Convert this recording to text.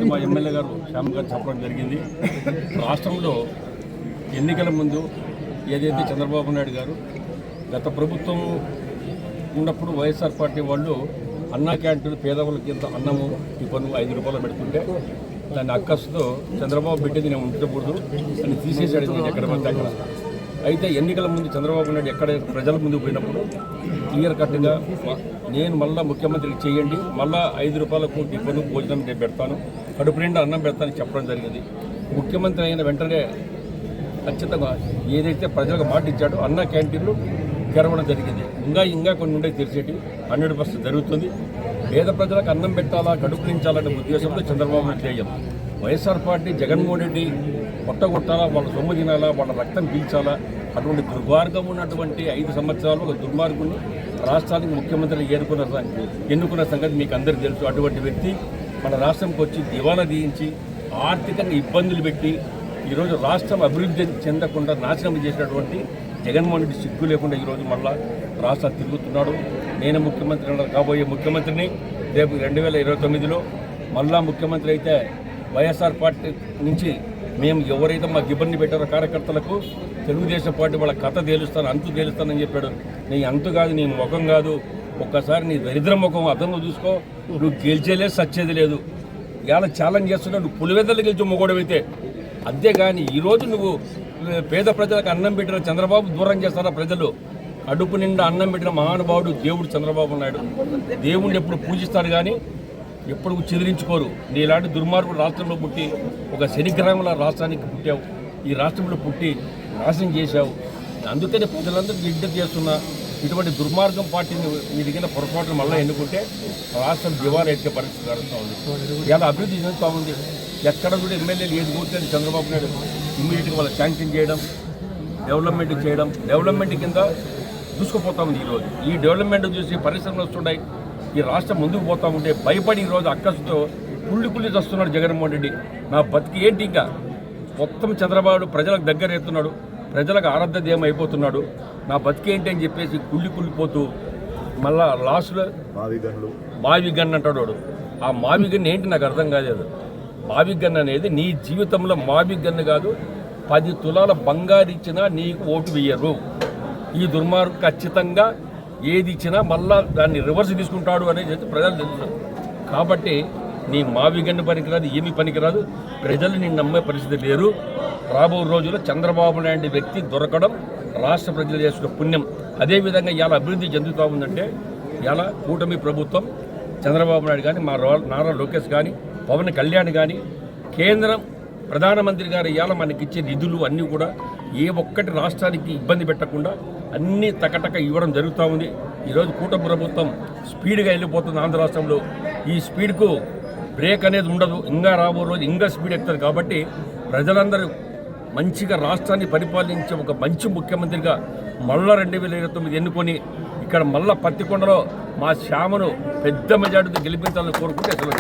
మా ఎమ్మెల్యే గారు శ్యామ్ గారు చెప్పడం జరిగింది. రాష్ట్రంలో ఎన్నికల ముందు ఏదైతే చంద్రబాబు నాయుడు గారు గత ప్రభుత్వం ఉన్నప్పుడు వైఎస్ఆర్ పార్టీ వాళ్ళు అన్నా క్యాంటీన్ పేదవాళ్ళకి ఇంత అన్నము టిఫను 5 రూపాయలు పెడుతుంటే దాన్ని అక్కసుతో చంద్రబాబు పెట్టేది నేను ఉండకూడదు అని తీసేసాడు ఎక్కడ మంది అక్కడ. అయితే ఎన్నికల ముందు చంద్రబాబు నాయుడు ఎక్కడ ప్రజల ముందు పోయినప్పుడు క్లియర్ కట్గా నేను మళ్ళీ ముఖ్యమంత్రికి చేయండి, మళ్ళీ 5 రూపాయలకు టిఫను భోజనం నేను పెడతాను, కడుపు నిండా అన్నం పెడతానని చెప్పడం జరిగింది. ముఖ్యమంత్రి అయిన వెంటనే ఖచ్చితంగా ఏదైతే ప్రజలకు మాట ఇచ్చాడో అన్న క్యాంటీన్లు తెరవడం జరిగింది. ఇంకా కొన్ని ఉండే తెరిచేటి 100% జరుగుతుంది. పేద ప్రజలకు అన్నం పెట్టాలా, కడుపు నించాలనే ఉద్దేశంతో చంద్రబాబు నాయుడు చేయం. వైఎస్ఆర్ పార్టీ జగన్మోహన్ రెడ్డి పొట్టగొట్టాలా, వాళ్ళ సొమ్ము తినాలా, వాళ్ళ రక్తం పీల్చాలా, అటువంటి దుర్మార్గం ఉన్నటువంటి 5 సంవత్సరాలు ఒక దుర్మార్గుని రాష్ట్రానికి ముఖ్యమంత్రిని ఎన్నుకున్న సంగతి మీకు అందరికీ తెలుసు. అటువంటి వ్యక్తి మన రాష్ట్రంకి వచ్చి దివాలా తీయించి ఆర్థికంగా ఇబ్బందులు పెట్టి ఈరోజు రాష్ట్రం అభివృద్ధి చెందకుండా నాశనం చేసినటువంటి జగన్మోహన్ రెడ్డి సిగ్గు లేకుండా ఈరోజు మళ్ళా రాష్ట్రాలు తిరుగుతున్నాడు. నేను ముఖ్యమంత్రి కాబోయే ముఖ్యమంత్రిని రేపు 2029లో మళ్ళా ముఖ్యమంత్రి అయితే వైఎస్ఆర్ పార్టీ నుంచి మేము ఎవరైతే మాకు ఇబ్బంది పెట్టారో కార్యకర్తలకు తెలుగుదేశం పార్టీ వాళ్ళ కథ తేలుస్తాను, అంతు తేలుస్తానని చెప్పాడు. నీ అంతు కాదు, నీ ముఖం కాదు, ఒక్కసారి నీ దరిద్ర ముఖం అర్థంలో చూసుకో. నువ్వు గెలిచేలేదు, సచ్చేది లేదు. ఇలా ఛాలెంజ్ చేస్తున్నావు, నువ్వు పులివెద్దలు గెలిచి మొగోడమైతే. అంతేగాని ఈరోజు నువ్వు పేద ప్రజలకు అన్నం పెట్టిన చంద్రబాబు దూరం చేస్తారా ప్రజలు? కడుపు నిండా అన్నం పెట్టిన మహానుభావుడు దేవుడు చంద్రబాబు నాయుడు. దేవుడిని ఎప్పుడు పూజిస్తారు కానీ ఎప్పుడు చెదిరించుకోరు. నీలాంటి దుర్మార్గుడు రాష్ట్రంలో పుట్టి ఒక శనిగ్రహంలో రాష్ట్రానికి పుట్టావు, ఈ రాష్ట్రంలో పుట్టి నాశనం చేశావు. అందుకనే ప్రజలందరూ విజ్ఞప్తి చేస్తున్నా, ఇటువంటి దుర్మార్గం పార్టీని మీ దగ్గర పొరపాటును మళ్ళీ ఎన్నుకుంటే రాష్ట్రం దివాలా ఎట్టే పరిస్థితి జరుగుతూ ఉంది. ఇలా అభివృద్ధి చెందుతూ ఉంది. ఎక్కడ కూడా ఎమ్మెల్యేలు ఏది కూర్చొని చంద్రబాబు నాయుడు ఇమ్మీడియట్గా వాళ్ళ శాంక్షన్ చేయడం, డెవలప్మెంట్ కింద దూసుకుపోతా ఉంది. ఈరోజు ఈ డెవలప్మెంట్ చూసి పరిశ్రమలు వస్తున్నాయి, ఈ రాష్ట్రం ముందుకు పోతూ ఉంటే భయపడి ఈరోజు అక్కసుతో కుళ్ళి వస్తున్నాడు జగన్మోహన్ రెడ్డి. నా బతికి ఏంటి, ఇంకా మొత్తం చంద్రబాబు ప్రజలకు దగ్గర ఎత్తున్నాడు, ప్రజలకు ఆరాధ్యదేయం అయిపోతున్నాడు. నా బతికేంటి అని చెప్పేసి కుళ్ళిపోతూ మళ్ళా లాస్ట్లో మావి గన్ అంటాడు వాడు. ఆ మావి గన్ ఏంటి నాకు అర్థం కాలేదు. మావి గన్ అనేది నీ జీవితంలో మావి గన్ను కాదు, 10 తులాల బంగారు ఇచ్చినా నీకు ఓటు వేయరు. ఈ దుర్మార్గం ఖచ్చితంగా ఏది ఇచ్చినా మళ్ళా దాన్ని రివర్స్ తీసుకుంటాడు అనేది ప్రజలు తెలుసు. కాబట్టి నీ మావిగన్ను పనికిరాదు, ఏమీ పనికిరాదు. ప్రజలు నిన్ను నమ్మే పరిస్థితి లేరు. రాబో రోజుల్లో చంద్రబాబు నాయుడు వ్యక్తి దొరకడం రాష్ట్ర ప్రజలు చేసుకున్న పుణ్యం. అదేవిధంగా ఇలా అభివృద్ధి చెందుతూ ఉందంటే ఇలా కూటమి ప్రభుత్వం చంద్రబాబు నాయుడు కానీ, మా నారా లోకేష్ కానీ, పవన్ కళ్యాణ్ కానీ, కేంద్రం ప్రధానమంత్రి గారు ఇవాళ మనకిచ్చే నిధులు అన్నీ కూడా ఏ ఒక్కటి రాష్ట్రానికి ఇబ్బంది పెట్టకుండా అన్నీ తకటక ఇవ్వడం జరుగుతూ ఉంది. ఈరోజు కూటమి ప్రభుత్వం స్పీడ్గా వెళ్ళిపోతుంది ఆంధ్ర రాష్ట్రంలో. ఈ స్పీడ్కు బ్రేక్ అనేది ఉండదు. ఇంకా రాబో రోజు ఇంకా స్పీడ్ ఎక్కుతుంది. కాబట్టి ప్రజలందరూ మంచిగా రాష్ట్రాన్ని పరిపాలించే ఒక మంచి ముఖ్యమంత్రిగా మళ్ళా 2029 ఎన్నుకొని ఇక్కడ మళ్ళా పత్తికొండలో మా శ్యామను పెద్ద మెజార్టీతో గెలిపించాలని కోరుకుంటే అసలు